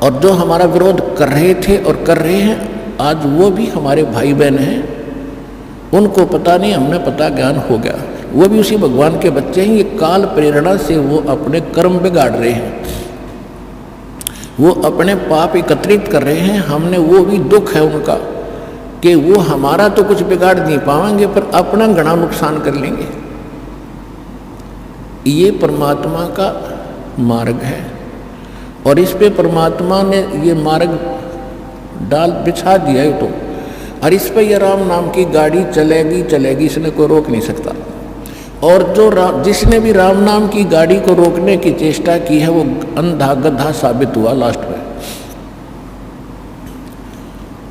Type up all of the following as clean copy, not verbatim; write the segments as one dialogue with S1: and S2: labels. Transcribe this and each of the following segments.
S1: और जो हमारा विरोध कर रहे थे और कर रहे हैं आज वो भी हमारे भाई बहन हैं, उनको पता नहीं, हमने पता ज्ञान हो गया, वो भी उसी भगवान के बच्चे हैं। ये काल प्रेरणा से वो अपने कर्म बिगाड़ रहे हैं, वो अपने पाप एकत्रित कर रहे हैं। हमने वो भी दुख है उनका कि वो हमारा तो कुछ बिगाड़ नहीं पाएंगे पर अपना घना नुकसान कर लेंगे। ये परमात्मा का मार्ग है और इस पे परमात्मा ने ये मार्ग डाल बिछा दिया है तो, और इस पे ये राम नाम की गाड़ी चलेगी चलेगी, इसने कोई रोक नहीं सकता। और जो जिसने भी राम नाम की गाड़ी को रोकने की चेष्टा की है वो अंधा गधा साबित हुआ लास्ट में।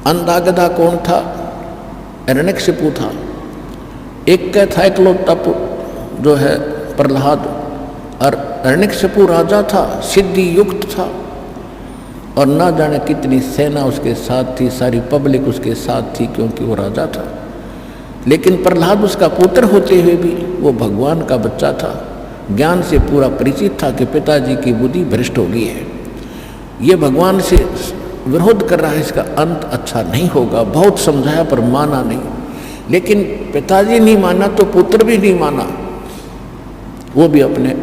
S1: अंधा गधा कौन था? हिरण्यकशिपु था। एक का था इकलौता जो है प्रहलाद, और हिरण्यकशिपु राजा था, सिद्धि युक्त था, और ना जाने कितनी सेना उसके साथ थी, सारी पब्लिक उसके साथ थी क्योंकि वो राजा था। लेकिन प्रहलाद उसका पुत्र होते हुए भी वो भगवान का बच्चा था, ज्ञान से पूरा परिचित था कि पिताजी की बुद्धि भ्रष्ट हो गई है, ये भगवान से विरोध कर रहा है, इसका अंत अच्छा नहीं होगा। बहुत समझाया पर माना नहीं, लेकिन पिताजी नहीं माना तो पुत्र भी नहीं माना, वो भी अपने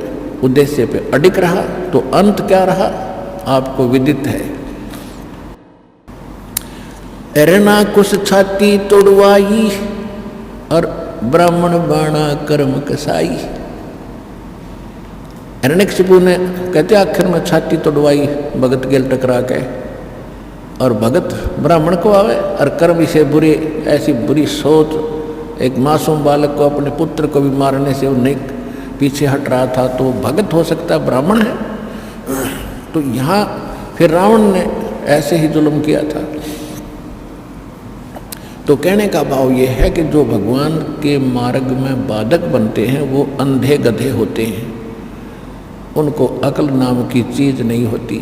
S1: उद्देश्य पे अडिग रहा। तो अंत क्या रहा आपको विदित है। एरना कुछ छाती तोड़वाई और ब्राह्मण बाणा कर्म कसाई। हिरण्यकशिपु ने कहते आखिर में छाती तोड़वाई भगत गेल टकरा के, और भगत ब्राह्मण को आवे और कर्म से बुरे, ऐसी बुरी सोच। एक मासूम बालक को अपने पुत्र को भी मारने से वो नहीं पीछे हट रहा था, तो भगत हो सकता है, ब्राह्मण है। तो यहाँ फिर रावण ने ऐसे ही जुल्म किया था। तो कहने का भाव ये है कि जो भगवान के मार्ग में बाधक बनते हैं वो अंधे गधे होते हैं, उनको अक्ल नाम की चीज नहीं होती।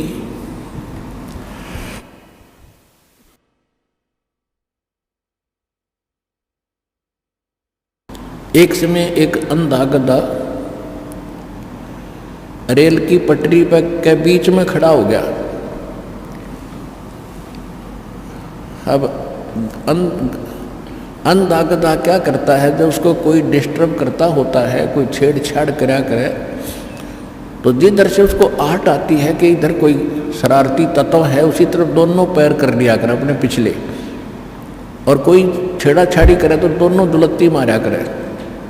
S1: एक समय एक अंधा गधा रेल की पटरी पर के बीच में खड़ा हो गया। अब अंधा गधा क्या करता है, जब उसको कोई डिस्टर्ब करता होता है, कोई छेड़छाड़ करा करे, तो जिधर से उसको आहट आती है कि इधर कोई शरारती तत्व है, उसी तरफ दोनों पैर कर लिया करे अपने पिछले, और कोई छेड़ाछाड़ी करे तो दोनों दुलत्ती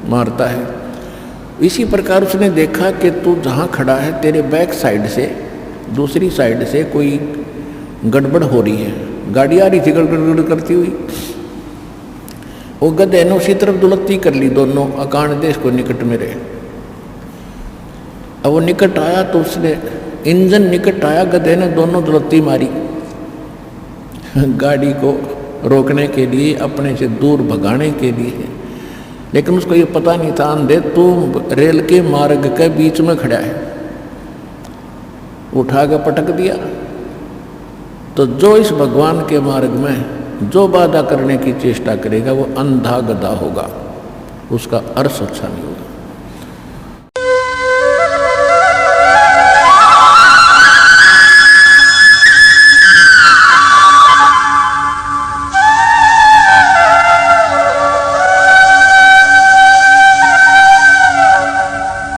S1: मारता है। इसी प्रकार उसने देखा कि तू जहाँ खड़ा है तेरे बैक साइड से, दूसरी साइड से कोई गड़बड़ हो रही है, गाड़ी आ रही थी गड़गड़ करती हुई। वो गधे ने उसी तरफ दुलत्ती कर ली, दोनों अकाण देश को निकट में रहे। अब वो निकट आया तो उसने इंजन निकट आया, गधे ने दोनों दुलत्ती मारी गाड़ी को रोकने के लिए, अपने से दूर भगाने के लिए। लेकिन उसको ये पता नहीं था, अंधे तू रेल के मार्ग के बीच में खड़ा है, उठा के पटक दिया। तो जो इस भगवान के मार्ग में जो बाधा करने की चेष्टा करेगा वो अंधा गधा होगा, उसका अर्थ अच्छा नहीं होगा।